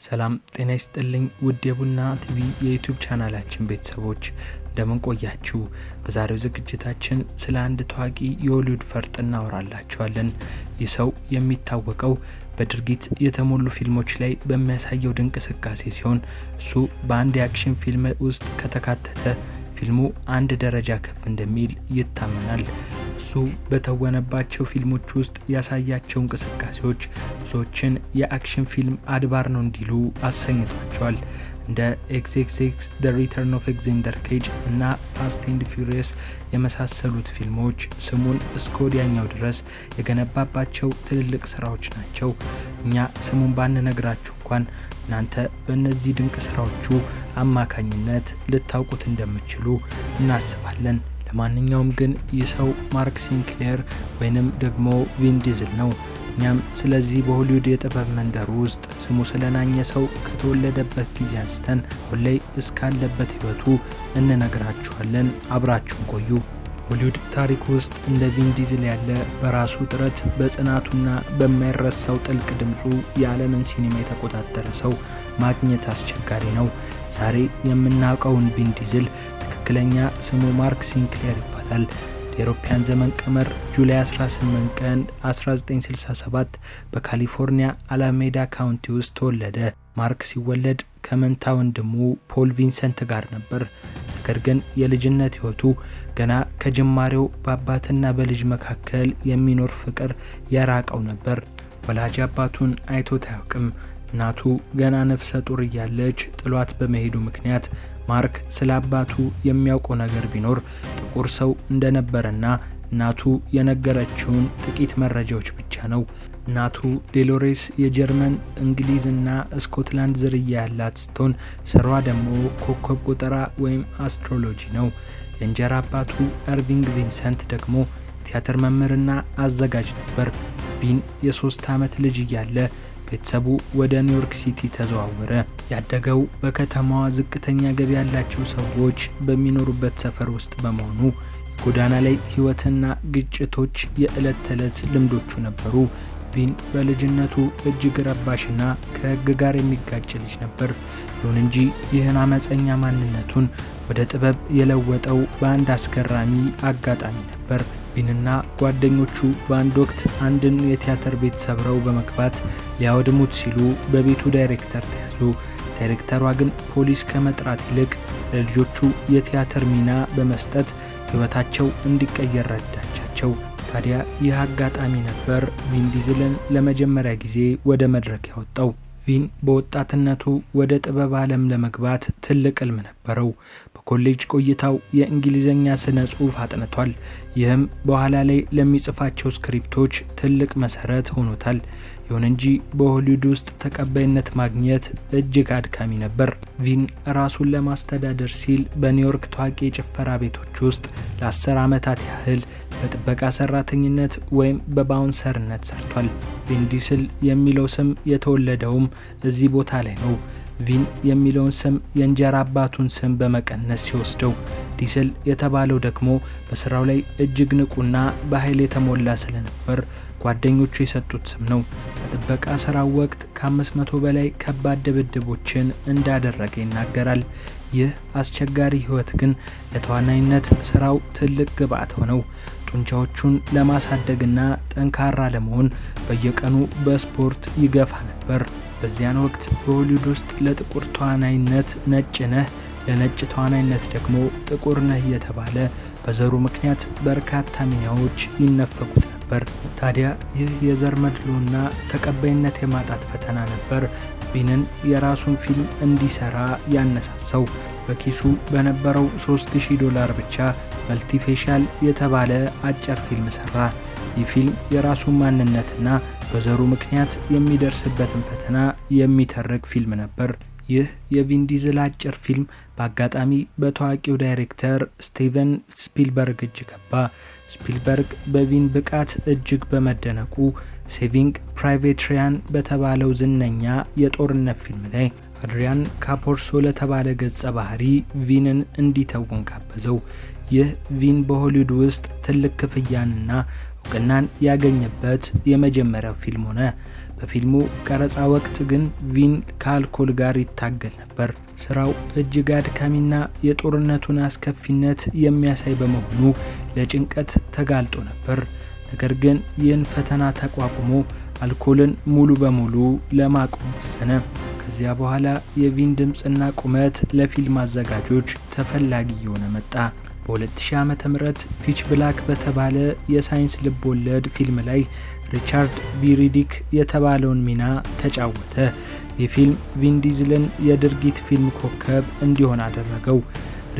ሰላም ጤና ይስጥልኝ ውድ የቡና ቲቪ የዩቲዩብ ቻናላችን ቤተሰቦች እንደምን ቆያችሁ። በዛሬው ዝግጅታችን ስለ አንድ ታዋቂ የሆሊውድ ፈርጥ እናወራላችኋለን። ይህ ሰው የሚታወቀው በድርጊት የተሞሉ ፊልሞች ላይ በሚያሳየው ድንቅ እንቅስቃሴ ሲሆን እሱ በአንድ የአክሽን ፊልም ውስጥ ከተካተተ ፊልሙ አንድ ደረጃ ከፍ እንደሚል ይታመናል። እሱ በተወነባቸው ፊልሞች ውስጥ ያሳያቸው እንቅስቃሴዎች ብዙዎችን የአክሽን ፊልም አድባር ነው እንዲሉ አሰኝቷቸዋል። እንደ XXX The Return of Alexander Cage እና Fast and Furious የመሳሰሉት ፊልሞች ስሙን እስከ ወዲያኛው ድረስ የገነባባቸው ትልልቅ ስራዎች ናቸው። እኛ ስሙን ባንነግራችሁ እንኳን እናንተ በእነዚህ ድንቅ ስራዎቹ አማካኝነት ልታውቁት እንደምትችሉ እናስባለን። ለማንኛውም ግን ይህ ሰው ማርክ ሲንክሌር ወይንም ደግሞ ቪን ዲዝል ነው። እኛም ስለዚህ በሆሊውድ የጥበብ መንደር ውስጥ ስሙ ስለናኘ ሰው ከተወለደበት ጊዜ አንስተን አሁን ላይ እስካለበት ህይወቱ እንነግራችኋለን። አብራችሁን ቆዩ። ሆሊውድ ታሪክ ውስጥ እንደ ቪን ዲዝል ያለ በራሱ ጥረት በጽናቱና በማይረሳው ጥልቅ ድምፁ የዓለምን ሲኒማ የተቆጣጠረ ሰው ማግኘት አስቸጋሪ ነው። ዛሬ የምናውቀውን ቪን ዲዝል ትክክለኛ ስሙ ማርክ ሲንክሌር ይባላል። የአውሮፓውያን ዘመን ቀመር ጁላይ 18 ቀን 1967 በካሊፎርኒያ አላሜዳ ካውንቲ ውስጥ ተወለደ። ማርክ ሲወለድ ከመንታ ወንድሙ ፖል ቪንሰንት ጋር ነበር። ነገር ግን የልጅነት ህይወቱ ገና ከጅማሬው በአባትና በልጅ መካከል የሚኖር ፍቅር የራቀው ነበር። ወላጅ አባቱን አይቶት አያውቅም። እናቱ ገና ነፍሰ ጡር እያለች ጥሏት በመሄዱ ምክንያት ማርክ ስለ አባቱ የሚያውቀው ነገር ቢኖር ጥቁር ሰው እንደነበረና እናቱ የነገረችውን ጥቂት መረጃዎች ብቻ ነው። እናቱ ዴሎሬስ የጀርመን እንግሊዝና ስኮትላንድ ዝርያ ያላት ስትሆን ስራዋ ደግሞ ኮከብ ቆጠራ ወይም አስትሮሎጂ ነው። የእንጀራ አባቱ ኤርቪንግ ቪንሰንት ደግሞ ቲያትር መምህርና አዘጋጅ ነበር። ቪን የ3 ዓመት ልጅ እያለ ቤተሰቡ ወደ ኒውዮርክ ሲቲ ተዘዋወረ። ያደገው በከተማዋ ዝቅተኛ ገቢ ያላቸው ሰዎች በሚኖሩበት ሰፈር ውስጥ በመሆኑ ጎዳና ላይ ህይወትና ግጭቶች የዕለት ተዕለት ልምዶቹ ነበሩ። ቪን በልጅነቱ እጅግ ረባሽና ከህግ ጋር የሚጋጭ ልጅ ነበር። ይሁን እንጂ ይህን አመፀኛ ማንነቱን ወደ ጥበብ የለወጠው በአንድ አስገራሚ አጋጣሚ ነበር። ቪንና ጓደኞቹ በአንድ ወቅት አንድን የቲያትር ቤት ሰብረው በመግባት ሊያወድሙት ሲሉ በቤቱ ዳይሬክተር ተያዙ። ዳይሬክተሯ ግን ፖሊስ ከመጥራት ይልቅ ለልጆቹ የቲያትር ሚና በመስጠት ህይወታቸው እንዲቀየር ረዳቻቸው። ታዲያ ይህ አጋጣሚ ነበር ቪን ዲዝልን ለመጀመሪያ ጊዜ ወደ መድረክ ያወጣው። ቪን በወጣትነቱ ወደ ጥበብ ዓለም ለመግባት ትልቅ ህልም ነበረው። በኮሌጅ ቆይታው የእንግሊዘኛ ስነ ጽሑፍ አጥንቷል። ይህም በኋላ ላይ ለሚጽፋቸው ስክሪፕቶች ትልቅ መሰረት ሆኖታል። ይሁን እንጂ በሆሊውድ ውስጥ ተቀባይነት ማግኘት እጅግ አድካሚ ነበር። ቪን ራሱን ለማስተዳደር ሲል በኒውዮርክ ታዋቂ የጭፈራ ቤቶች ውስጥ ለ10 ዓመታት ያህል በጥበቃ ሰራተኝነት ወይም በባውንሰርነት ሰርቷል። ቪን ዲዝል የሚለው ስም የተወለደውም እዚህ ቦታ ላይ ነው። ቪን የሚለውን ስም የእንጀራ አባቱን ስም በመቀነስ ሲወስደው፣ ዲዝል የተባለው ደግሞ በስራው ላይ እጅግ ንቁና በኃይል የተሞላ ስለነበር ጓደኞቹ የሰጡት ስም ነው። በጥበቃ ስራው ወቅት ከ500 በላይ ከባድ ድብድቦችን እንዳደረገ ይናገራል። ይህ አስቸጋሪ ህይወት ግን ለተዋናይነት ስራው ትልቅ ግብዓት ሆነው። ጡንቻዎቹን ለማሳደግና ጠንካራ ለመሆን በየቀኑ በስፖርት ይገፋ ነበር። በዚያን ወቅት በሆሊውድ ውስጥ ለጥቁር ተዋናይነት ነጭ ነህ፣ ለነጭ ተዋናይነት ደግሞ ጥቁር ነህ እየተባለ በዘሩ ምክንያት በርካታ ሚናዎች ይነፈጉት ነበር። ታዲያ ይህ የዘር መድሎና ተቀባይነት የማጣት ፈተና ነበር ቪንን የራሱን ፊልም እንዲሰራ ያነሳሳው። በኪሱ በነበረው $3000 ብቻ መልቲፌሻል የተባለ አጭር ፊልም ሰራ። ይህ ፊልም የራሱን ማንነትና በዘሩ ምክንያት የሚደርስበትን ፈተና የሚተርክ ፊልም ነበር። ይህ የቪን ዲዝል አጭር ፊልም በአጋጣሚ በታዋቂው ዳይሬክተር ስቲቨን ስፒልበርግ እጅ ገባ። ስፒልበርግ በቪን ብቃት እጅግ በመደነቁ ሴቪንግ ፕራይቬት ራያን በተባለው ዝነኛ የጦርነት ፊልም ላይ አድሪያን ካፖርሶ ለተባለ ገጸ ባህሪ ቪንን እንዲተውን ጋበዘው። ይህ ቪን በሆሊውድ ውስጥ ትልቅ ክፍያንና እውቅናን ያገኘበት የመጀመሪያው ፊልም ሆነ። በፊልሙ ቀረጻ ወቅት ግን ቪን ከአልኮል ጋር ይታገል ነበር። ስራው እጅግ አድካሚና የጦርነቱን አስከፊነት የሚያሳይ በመሆኑ ለጭንቀት ተጋልጦ ነበር። ነገር ግን ይህን ፈተና ተቋቁሞ አልኮልን ሙሉ በሙሉ ለማቆም ወሰነ። ከዚያ በኋላ የቪን ድምጽና ቁመት ለፊልም አዘጋጆች ተፈላጊ እየሆነ መጣ። በ2000 ዓ.ም ፒች ብላክ በተባለ የሳይንስ ልብወለድ ፊልም ላይ ሪቻርድ ቢ ሪዲክ የተባለውን ሚና ተጫወተ። ይህ ፊልም ቪን ዲዝልን የድርጊት ፊልም ኮከብ እንዲሆን አደረገው።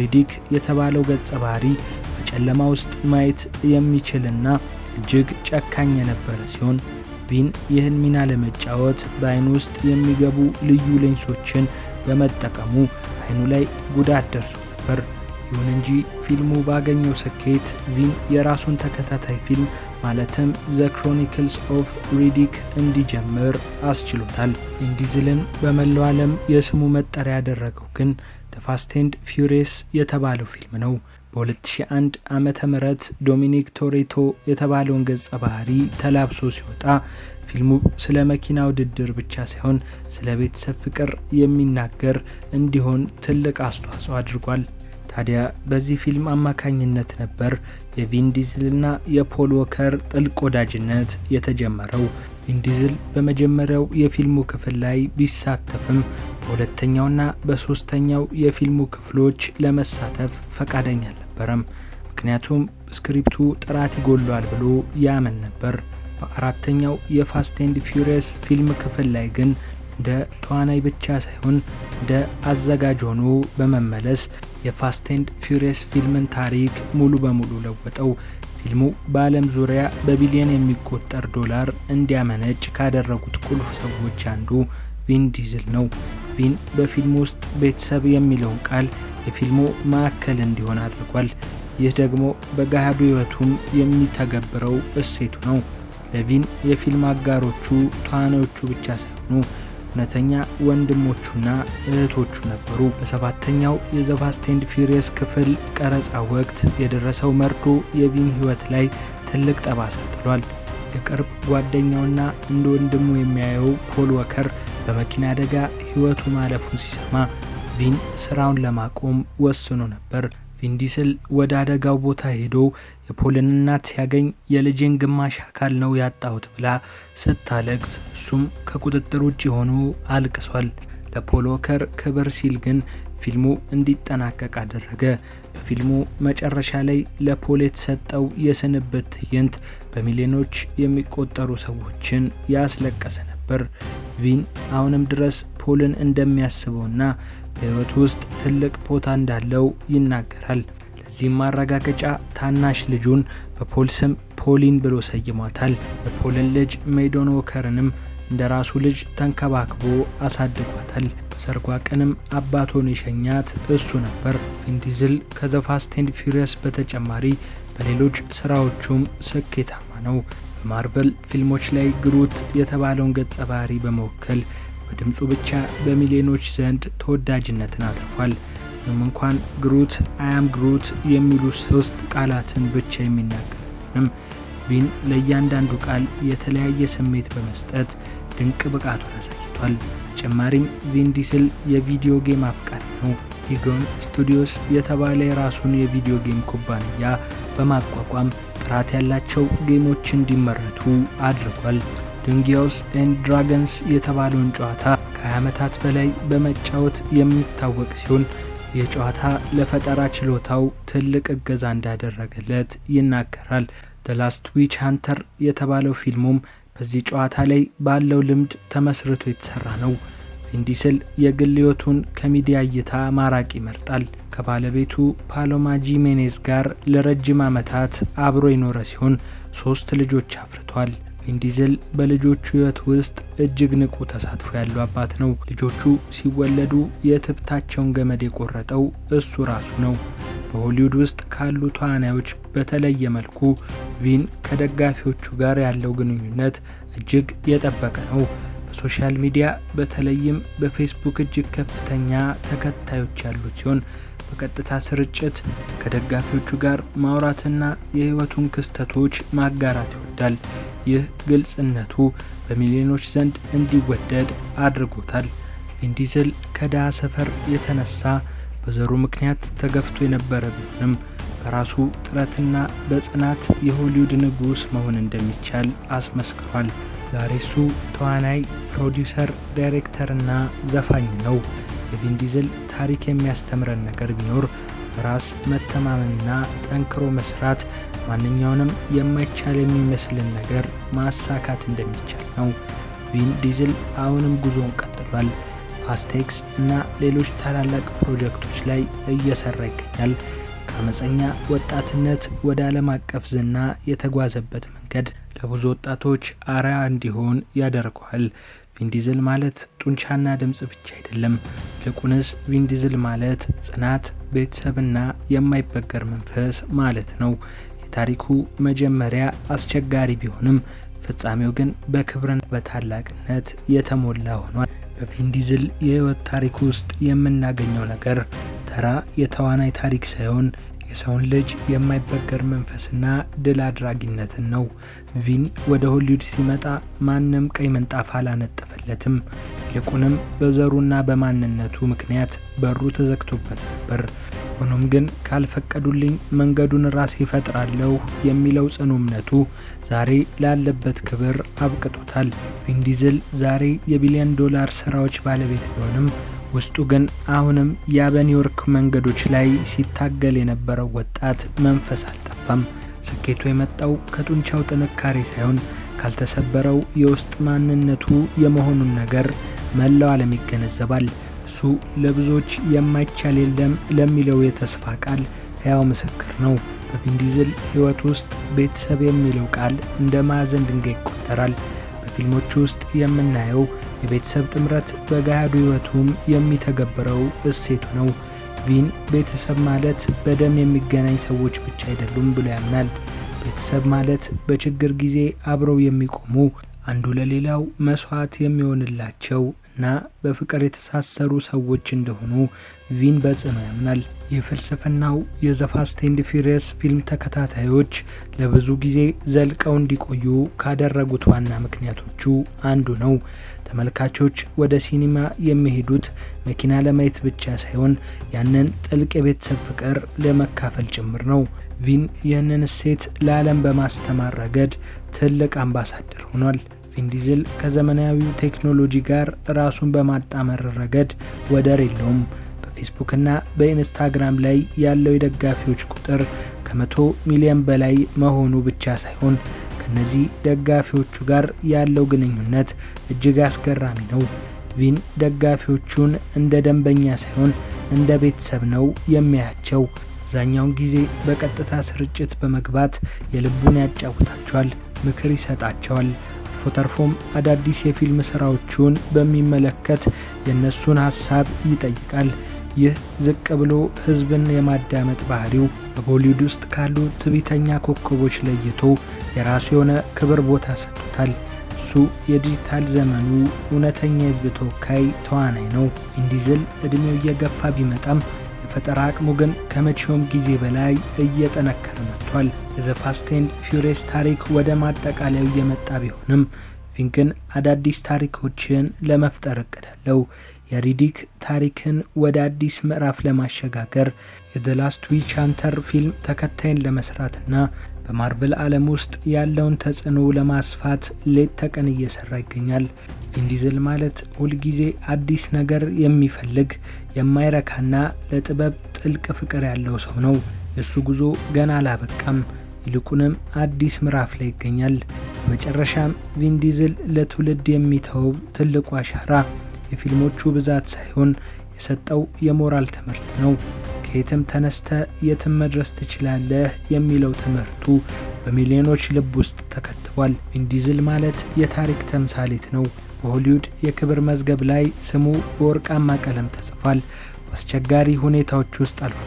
ሪዲክ የተባለው ገጸ ባህሪ በጨለማ ውስጥ ማየት የሚችልና እጅግ ጨካኝ የነበረ ሲሆን ቪን ይህን ሚና ለመጫወት በአይኑ ውስጥ የሚገቡ ልዩ ሌንሶችን በመጠቀሙ አይኑ ላይ ጉዳት ደርሶ ነበር። ይሁን እንጂ ፊልሙ ባገኘው ስኬት ቪን የራሱን ተከታታይ ፊልም ማለትም ዘ ክሮኒክልስ ኦፍ ሪዲክ እንዲጀምር አስችሎታል። ቪን ዲዝልን በመላው ዓለም የስሙ መጠሪያ ያደረገው ግን ዘ ፋስት ኤንድ ፊውሪየስ የተባለው ፊልም ነው። በ2001 ዓመተ ምህረት ዶሚኒክ ቶሬቶ የተባለውን ገጸ ባህሪ ተላብሶ ሲወጣ ፊልሙ ስለ መኪና ውድድር ብቻ ሳይሆን ስለ ቤተሰብ ፍቅር የሚናገር እንዲሆን ትልቅ አስተዋጽኦ አድርጓል። ታዲያ በዚህ ፊልም አማካኝነት ነበር የቪን ዲዝልና የፖል ዎከር ጥልቅ ወዳጅነት የተጀመረው። ቪን ዲዝል በመጀመሪያው የፊልሙ ክፍል ላይ ቢሳተፍም በሁለተኛውና በሶስተኛው የፊልሙ ክፍሎች ለመሳተፍ ፈቃደኛ አልነበረም። ምክንያቱም ስክሪፕቱ ጥራት ይጎለዋል ብሎ ያምን ነበር። በአራተኛው የፋስት ኤንድ ፊውሪየስ ፊልም ክፍል ላይ ግን እንደ ተዋናይ ብቻ ሳይሆን እንደ አዘጋጅ ሆኖ በመመለስ የፋስት ኤንድ ፊውሪየስ ፊልምን ታሪክ ሙሉ በሙሉ ለወጠው። ፊልሙ በዓለም ዙሪያ በቢሊዮን የሚቆጠር ዶላር እንዲያመነጭ ካደረጉት ቁልፍ ሰዎች አንዱ ቪን ዲዝል ነው። ቪን በፊልሙ ውስጥ ቤተሰብ የሚለውን ቃል የፊልሙ ማዕከል እንዲሆን አድርጓል። ይህ ደግሞ በገሃዱ ሕይወቱም የሚተገብረው እሴቱ ነው። ለቪን የፊልም አጋሮቹ ተዋናዮቹ ብቻ ሳይሆኑ እውነተኛ ወንድሞቹና እህቶቹ ነበሩ። በሰባተኛው የዘ ፋስት ኤንድ ፊውሪየስ ክፍል ቀረጻ ወቅት የደረሰው መርዶ የቪን ሕይወት ላይ ትልቅ ጠባሳ ጥሏል። የቅርብ ጓደኛውና እንደ ወንድሙ የሚያየው ፖል ዎከር በመኪና አደጋ ሕይወቱ ማለፉን ሲሰማ ቪን ስራውን ለማቆም ወስኖ ነበር። ቪን ዲዝል ወደ አደጋው ቦታ ሄዶ የፖልን እናት ሲያገኝ የልጄን ግማሽ አካል ነው ያጣሁት ብላ ስታለቅስ እሱም ከቁጥጥር ውጭ ሆኖ አልቅሷል። ለፖል ዎከር ክብር ሲል ግን ፊልሙ እንዲጠናቀቅ አደረገ። በፊልሙ መጨረሻ ላይ ለፖል የተሰጠው የስንብት ትዕይንት በሚሊዮኖች የሚቆጠሩ ሰዎችን ያስለቀሰ ነበር። ቪን አሁንም ድረስ ፖልን እንደሚያስበውና በሕይወቱ ውስጥ ትልቅ ቦታ እንዳለው ይናገራል። ለዚህም ማረጋገጫ ታናሽ ልጁን በፖል ስም ፖሊን ብሎ ሰይሟታል። የፖልን ልጅ ሜዶን ዎከርንም እንደ ራሱ ልጅ ተንከባክቦ አሳድጓታል። በሰርጓ ቀንም አባቶን የሸኛት እሱ ነበር። ቪን ዲዝል ከዘ ፋስት ኤንድ ፊውሪየስ በተጨማሪ በሌሎች ስራዎቹም ስኬታማ ነው። በማርቨል ፊልሞች ላይ ግሩት የተባለውን ገጸ ባህሪ በመወከል በድምፁ ብቻ በሚሊዮኖች ዘንድ ተወዳጅነትን አትርፏል። ምንም እንኳን ግሩት አያም ግሩት የሚሉ 3 ቃላትን ብቻ የሚናገርም ቪን ለእያንዳንዱ ቃል የተለያየ ስሜት በመስጠት ድንቅ ብቃቱን አሳይቷል። በተጨማሪም ቪን ዲዝል የቪዲዮ ጌም አፍቃሪ ነው። ቲጎን ስቱዲዮስ የተባለ የራሱን የቪዲዮ ጌም ኩባንያ በማቋቋም ጥራት ያላቸው ጌሞች እንዲመረቱ አድርጓል። ድንጊያውስ ኤንድ ድራገንስ የተባለውን ጨዋታ ከ20 ዓመታት በላይ በመጫወት የሚታወቅ ሲሆን ይህ ጨዋታ ለፈጠራ ችሎታው ትልቅ እገዛ እንዳደረገለት ይናገራል። ዘ ላስት ዊች ሃንተር የተባለው ፊልሙም በዚህ ጨዋታ ላይ ባለው ልምድ ተመስርቶ የተሰራ ነው። ቪን ዲዝል የግል ሕይወቱን ከሚዲያ እይታ ማራቅ ይመርጣል። ከባለቤቱ ፓሎማ ጂሜኔዝ ጋር ለረጅም ዓመታት አብሮ የኖረ ሲሆን 3 ልጆች አፍርቷል። ቪን ዲዝል በልጆቹ ሕይወት ውስጥ እጅግ ንቁ ተሳትፎ ያለው አባት ነው። ልጆቹ ሲወለዱ የትብታቸውን ገመድ የቆረጠው እሱ ራሱ ነው። በሆሊውድ ውስጥ ካሉ ተዋናዮች በተለየ መልኩ ቪን ከደጋፊዎቹ ጋር ያለው ግንኙነት እጅግ የጠበቀ ነው። በሶሻል ሚዲያ በተለይም በፌስቡክ እጅግ ከፍተኛ ተከታዮች ያሉት ሲሆን በቀጥታ ስርጭት ከደጋፊዎቹ ጋር ማውራትና የህይወቱን ክስተቶች ማጋራት ይወዳል። ይህ ግልጽነቱ በሚሊዮኖች ዘንድ እንዲወደድ አድርጎታል። ቪን ዲዝል ከድሃ ሰፈር የተነሳ በዘሩ ምክንያት ተገፍቶ የነበረ ቢሆንም በራሱ ጥረትና በጽናት የሆሊውድ ንጉስ መሆን እንደሚቻል አስመስክሯል። ዛሬ እሱ ተዋናይ፣ ፕሮዲውሰር፣ ዳይሬክተርና ዘፋኝ ነው። የቪን ዲዝል ታሪክ የሚያስተምረን ነገር ቢኖር በራስ መተማመንና ጠንክሮ መስራት ማንኛውንም የማይቻል የሚመስልን ነገር ማሳካት እንደሚቻል ነው። ቪን ዲዝል አሁንም ጉዞውን ቀጥሏል። ፋስት ኤክስ እና ሌሎች ታላላቅ ፕሮጀክቶች ላይ እየሰራ ይገኛል። ከአመፀኛ ወጣትነት ወደ ዓለም አቀፍ ዝና የተጓዘበት መንገድ ለብዙ ወጣቶች አርአያ እንዲሆን ያደርገዋል። ቪን ዲዝል ማለት ጡንቻና ድምጽ ብቻ አይደለም። ይልቁንስ ቪን ዲዝል ማለት ጽናት፣ ቤተሰብና የማይበገር መንፈስ ማለት ነው። የታሪኩ መጀመሪያ አስቸጋሪ ቢሆንም ፍጻሜው ግን በክብርና በታላቅነት የተሞላ ሆኗል። በቪን ዲዝል የህይወት ታሪክ ውስጥ የምናገኘው ነገር ተራ የተዋናይ ታሪክ ሳይሆን የሰውን ልጅ የማይበገር መንፈስና ድል አድራጊነትን ነው። ቪን ወደ ሆሊውድ ሲመጣ ማንም ቀይ ምንጣፍ አላነጠፈለትም። ይልቁንም በዘሩና በማንነቱ ምክንያት በሩ ተዘግቶበት ነበር። ሆኖም ግን ካልፈቀዱልኝ መንገዱን ራሴ እፈጥራለሁ የሚለው ጽኑ እምነቱ ዛሬ ላለበት ክብር አብቅቶታል። ቪን ዲዝል ዛሬ የቢሊዮን ዶላር ስራዎች ባለቤት ቢሆንም ውስጡ ግን አሁንም ያ በኒውዮርክ መንገዶች ላይ ሲታገል የነበረው ወጣት መንፈስ አልጠፋም። ስኬቱ የመጣው ከጡንቻው ጥንካሬ ሳይሆን ካልተሰበረው የውስጥ ማንነቱ የመሆኑን ነገር መላው ዓለም ይገነዘባል። እሱ ለብዙዎች የማይቻል የለም ለሚለው የተስፋ ቃል ሕያው ምስክር ነው። በቪን ዲዝል ሕይወት ውስጥ ቤተሰብ የሚለው ቃል እንደ ማዕዘን ድንጋይ ይቆጠራል። በፊልሞቹ ውስጥ የምናየው የቤተሰብ ጥምረት በገሃዱ ሕይወቱም የሚተገብረው እሴቱ ነው። ቪን ቤተሰብ ማለት በደም የሚገናኝ ሰዎች ብቻ አይደሉም ብሎ ያምናል። ቤተሰብ ማለት በችግር ጊዜ አብረው የሚቆሙ አንዱ ለሌላው መስዋዕት የሚሆንላቸው እና በፍቅር የተሳሰሩ ሰዎች እንደሆኑ ቪን በጽኑ ያምናል። የፍልስፍናው የዘ ፋስት ኤንድ ፊሪየስ ፊልም ተከታታዮች ለብዙ ጊዜ ዘልቀው እንዲቆዩ ካደረጉት ዋና ምክንያቶቹ አንዱ ነው። ተመልካቾች ወደ ሲኒማ የሚሄዱት መኪና ለማየት ብቻ ሳይሆን ያንን ጥልቅ የቤተሰብ ፍቅር ለመካፈል ጭምር ነው። ቪን ይህንን እሴት ለዓለም በማስተማር ረገድ ትልቅ አምባሳደር ሆኗል። ቪን ዲዝል ከዘመናዊው ቴክኖሎጂ ጋር ራሱን በማጣመር ረገድ ወደር የለውም። በፌስቡክ እና በኢንስታግራም ላይ ያለው የደጋፊዎች ቁጥር ከ100 ሚሊዮን በላይ መሆኑ ብቻ ሳይሆን ከነዚህ ደጋፊዎቹ ጋር ያለው ግንኙነት እጅግ አስገራሚ ነው። ቪን ደጋፊዎቹን እንደ ደንበኛ ሳይሆን እንደ ቤተሰብ ነው የሚያያቸው። አብዛኛውን ጊዜ በቀጥታ ስርጭት በመግባት የልቡን ያጫውታቸዋል፣ ምክር ይሰጣቸዋል። አልፎ ተርፎም አዳዲስ የፊልም ስራዎቹን በሚመለከት የነሱን ሐሳብ ይጠይቃል። ይህ ዝቅ ብሎ ህዝብን የማዳመጥ ባህሪው በቦሊውድ ውስጥ ካሉ ትዕቢተኛ ኮከቦች ለይቶ የራሱ የሆነ ክብር ቦታ ሰጥቶታል። እሱ የዲጂታል ዘመኑ እውነተኛ የህዝብ ተወካይ ተዋናይ ነው። ቪን ዲዝል እድሜው እየገፋ ቢመጣም የፈጠራ አቅሙ ግን ከመቼውም ጊዜ በላይ እየጠነከረ መጥቷል። የዘ ፋስት ኤንድ ፊሪየስ ታሪክ ወደ ማጠቃለያው እየመጣ ቢሆንም ቪን ግን አዳዲስ ታሪኮችን ለመፍጠር እቅድ አለው። የሪዲክ ታሪክን ወደ አዲስ ምዕራፍ ለማሸጋገር የዘ ላስት ዊች ሃንተር ፊልም ተከታይን ለመስራትና በማርቨል ዓለም ውስጥ ያለውን ተጽዕኖ ለማስፋት ሌት ተቀን እየሰራ ይገኛል። ቪን ዲዝል ማለት ሁልጊዜ አዲስ ነገር የሚፈልግ የማይረካና ለጥበብ ጥልቅ ፍቅር ያለው ሰው ነው። የሱ ጉዞ ገና አላበቃም፣ ይልቁንም አዲስ ምዕራፍ ላይ ይገኛል። በመጨረሻም ቪን ዲዝል ለትውልድ የሚተው ትልቁ አሻራ የፊልሞቹ ብዛት ሳይሆን የሰጠው የሞራል ትምህርት ነው። ከየትም ተነስተ የትም መድረስ ትችላለህ የሚለው ትምህርቱ በሚሊዮኖች ልብ ውስጥ ተከትቧል። ቪን ዲዝል ማለት የታሪክ ተምሳሌት ነው። በሆሊውድ የክብር መዝገብ ላይ ስሙ በወርቃማ ቀለም ተጽፏል። በአስቸጋሪ ሁኔታዎች ውስጥ አልፎ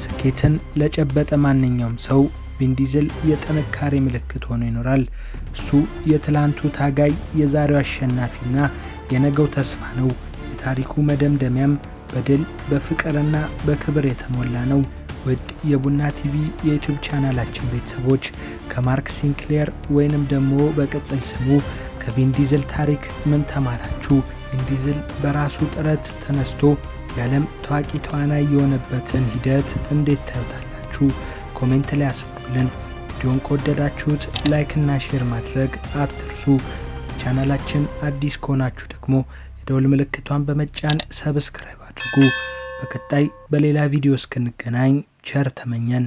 ስኬትን ለጨበጠ ማንኛውም ሰው ቪን ዲዝል የጥንካሬ ምልክት ሆኖ ይኖራል። እሱ የትላንቱ ታጋይ፣ የዛሬው አሸናፊና የነገው ተስፋ ነው። የታሪኩ መደምደሚያም በድል በፍቅርና በክብር የተሞላ ነው። ውድ የቡና ቲቪ የዩቲዩብ ቻናላችን ቤተሰቦች ከማርክ ሲንክሌር ወይንም ደግሞ በቅጽል ስሙ ከቪን ዲዝል ታሪክ ምን ተማራችሁ? ቪን ዲዝል በራሱ ጥረት ተነስቶ የዓለም ታዋቂ ተዋናይ የሆነበትን ሂደት እንዴት ታዩታላችሁ? ኮሜንት ላይ አስፍሩልን። ቪዲዮን ከወደዳችሁት ላይክ እና ሼር ማድረግ አትርሱ። ቻናላችን አዲስ ከሆናችሁ ደግሞ የደወል ምልክቷን በመጫን ሰብስክራይብ አድርጉ። በቀጣይ በሌላ ቪዲዮ እስክንገናኝ ቸር ተመኘን።